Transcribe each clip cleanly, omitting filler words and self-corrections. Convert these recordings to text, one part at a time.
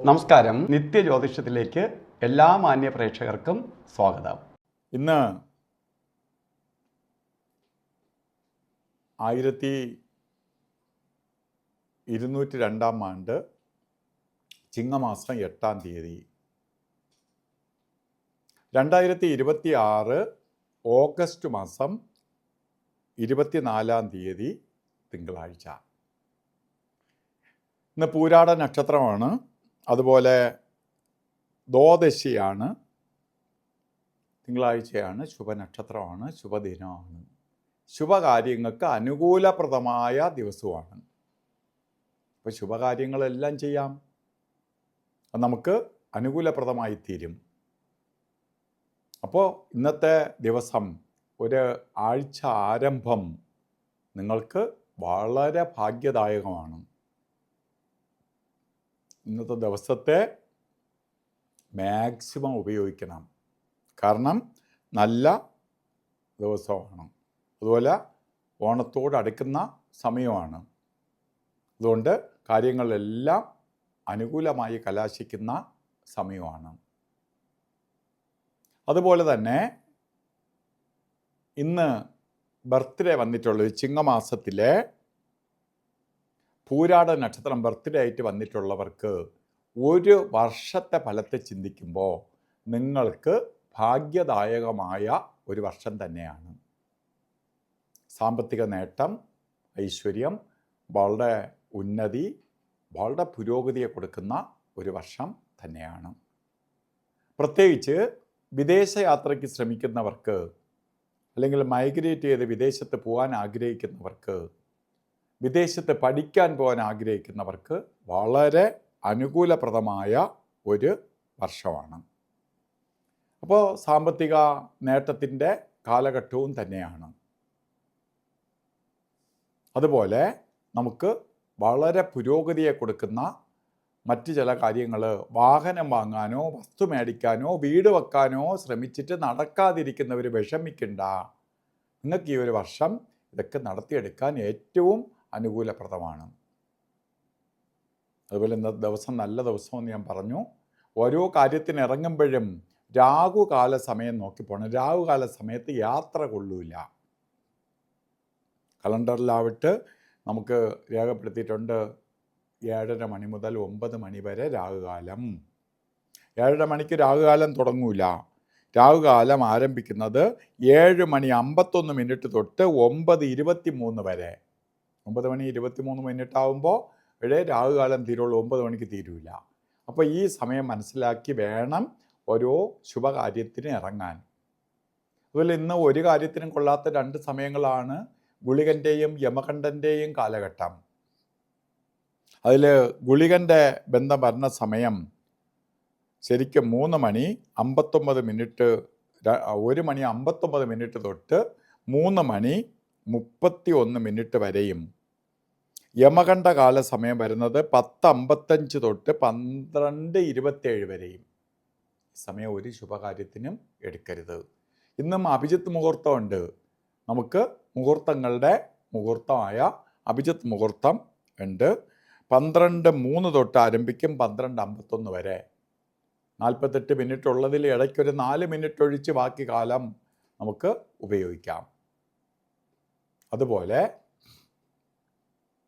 നമസ്കാരം. നിത്യജ്യോതിഷത്തിലേക്ക് എല്ലാ മാന്യ പ്രേക്ഷകർക്കും സ്വാഗതം. ഇന്ന് 1202 ആണ്ട് ചിങ്ങമാസം 8-ാം തീയതി 2026 ഓഗസ്റ്റ് മാസം 24-ാം തീയതി തിങ്കളാഴ്ച. ഇന്ന് പൂരാട നക്ഷത്രമാണ്. അതുപോലെ ദ്വാദശിയാണ്, തിങ്കളാഴ്ചയാണ്, ശുഭനക്ഷത്രമാണ്, ശുഭദിനമാണ്, ശുഭകാര്യങ്ങൾക്ക് അനുകൂലപ്രദമായ ദിവസമാണ്. അപ്പോൾ ശുഭകാര്യങ്ങളെല്ലാം ചെയ്യാം, അത് നമുക്ക് അനുകൂലപ്രദമായി തീരും. അപ്പോൾ ഇന്നത്തെ ദിവസം ഒരു ആഴ്ച ആരംഭം നിങ്ങൾക്ക് വളരെ ഭാഗ്യദായകമാണ്. ഇന്നത്തെ ദിവസത്തെ മാക്സിമം ഉപയോഗിക്കണം, കാരണം നല്ല ദിവസമാണ്. അതുപോലെ ഓണത്തോടടുക്കുന്ന സമയമാണ്. അതുകൊണ്ട് കാര്യങ്ങളെല്ലാം അനുകൂലമായി കലാശിക്കുന്ന സമയമാണ്. അതുപോലെ തന്നെ ഇന്ന് ബർത്ത്ഡേ വന്നിട്ടുള്ളത്, ചിങ്ങമാസത്തിലെ പൂരാട നക്ഷത്രം ബർത്ത്ഡേ ആയിട്ട് വന്നിട്ടുള്ളവർക്ക് ഒരു വർഷത്തെ ഫലത്തെ ചിന്തിക്കുമ്പോൾ നിങ്ങൾക്ക് ഭാഗ്യദായകമായ ഒരു വർഷം തന്നെയാണ്. സാമ്പത്തിക നേട്ടം, ഐശ്വര്യം, വളരെ ഉന്നതി, വളരെ പുരോഗതിയെ കൊടുക്കുന്ന ഒരു വർഷം തന്നെയാണ്. പ്രത്യേകിച്ച് വിദേശയാത്രയ്ക്ക് ശ്രമിക്കുന്നവർക്ക്, അല്ലെങ്കിൽ മൈഗ്രേറ്റ് ചെയ്ത് വിദേശത്ത് പോകാൻ ആഗ്രഹിക്കുന്നവർക്ക്, വിദേശത്ത് പഠിക്കാൻ പോകാൻ ആഗ്രഹിക്കുന്നവർക്ക് വളരെ അനുകൂലപ്രദമായ ഒരു വർഷമാണ്. അപ്പോൾ സാമ്പത്തിക നേട്ടത്തിൻ്റെ കാലഘട്ടവും തന്നെയാണ്. അതുപോലെ നമുക്ക് വളരെ പുരോഗതിയെ കൊടുക്കുന്ന മറ്റ് ചില കാര്യങ്ങൾ, വാഹനം വാങ്ങാനോ വസ്തു മേടിക്കാനോ വീട് വെക്കാനോ ശ്രമിച്ചിട്ട് നടക്കാതിരിക്കുന്നവർ വിഷമിക്കണ്ട. നിങ്ങൾക്ക് ഈ ഒരു വർഷം ഇതൊക്കെ നടത്തിയെടുക്കാൻ ഏറ്റവും അനുകൂലപ്രദമാണ്. അതുപോലെ ഇന്നത്തെ ദിവസം നല്ല ദിവസമെന്ന് ഞാൻ പറഞ്ഞു. ഓരോ കാര്യത്തിന് ഇറങ്ങുമ്പോഴും രാഹുകാല സമയം നോക്കി പോകണം. രാഹുകാല സമയത്ത് യാത്ര കൊള്ളൂല. കലണ്ടറിലാവിട്ട് നമുക്ക് രേഖപ്പെടുത്തിയിട്ടുണ്ട് 7:30 മണി മുതൽ 9 മണി വരെ രാഹുകാലം. 7:30 മണിക്ക് രാഹുകാലം തുടങ്ങൂല. രാഹുകാലം ആരംഭിക്കുന്നത് 7:51 തൊട്ട് 9:23 വരെ. 9:23 ആകുമ്പോൾ രാഹുകാലം തീരുള്ളൂ, 9 മണിക്ക് തീരൂല. അപ്പോൾ ഈ സമയം മനസ്സിലാക്കി വേണം ഓരോ ശുഭകാര്യത്തിന് ഇറങ്ങാൻ. അതുപോലെ ഇന്ന് ഒരു കാര്യത്തിനും കൊള്ളാത്ത 2 സമയങ്ങളാണ് ഗുളികൻ്റെയും യമകണ്ഠൻ്റെയും കാലഘട്ടം. അതിൽ ഗുളികൻ്റെ ബന്ധം വരുന്ന സമയം ശരിക്കും 1 മണി 59 തൊട്ട് 3 മണി 31 വരെയും, യമകണ്ഠ കാല സമയം വരുന്നത് 10:55 തൊട്ട് 12:27 വരെയും. സമയം ഒരു ശുഭകാര്യത്തിനും എടുക്കരുത്. ഇന്നും അഭിജിത്ത് മുഹൂർത്തമുണ്ട്. നമുക്ക് മുഹൂർത്തങ്ങളുടെ മുഹൂർത്തമായ അഭിജിത്ത് മുഹൂർത്തം ഉണ്ട്. 12:03 തൊട്ട് ആരംഭിക്കും, 12:51 വരെ. 48 മിനിറ്റ് ഉള്ളതിൽ ഇടയ്ക്കൊരു 4 മിനിറ്റ് ഒഴിച്ച് ബാക്കി കാലം നമുക്ക് ഉപയോഗിക്കാം. അതുപോലെ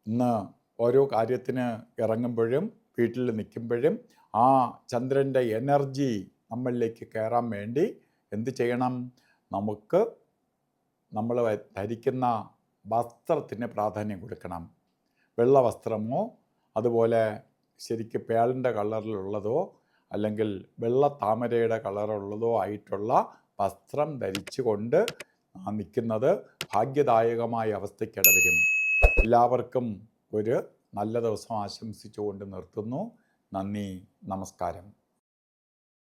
ഇന്ന് ഓരോ കാര്യത്തിന് ഇറങ്ങുമ്പോഴും വീട്ടിൽ നിൽക്കുമ്പോഴും ആ ചന്ദ്രൻ്റെ എനർജി നമ്മളിലേക്ക് കയറാൻ വേണ്ടി എന്ത് ചെയ്യണം? നമ്മൾ ധരിക്കുന്ന വസ്ത്രത്തിന് പ്രാധാന്യം കൊടുക്കണം. വെള്ള വസ്ത്രമോ അതുപോലെ ശരിക്ക് പേളിൻ്റെ കളറിലുള്ളതോ അല്ലെങ്കിൽ വെള്ള താമരയുടെ കളറുള്ളതോ ആയിട്ടുള്ള വസ്ത്രം ധരിച്ചുകൊണ്ട് നിൽക്കുന്നത് ഭാഗ്യദായകമായ അവസ്ഥയ്ക്കിടവരും. എല്ലാവർക്കും ഒരു നല്ല ദിവസം ആശംസിച്ചുകൊണ്ട് നിർത്തുന്നു. നന്ദി, നമസ്കാരം.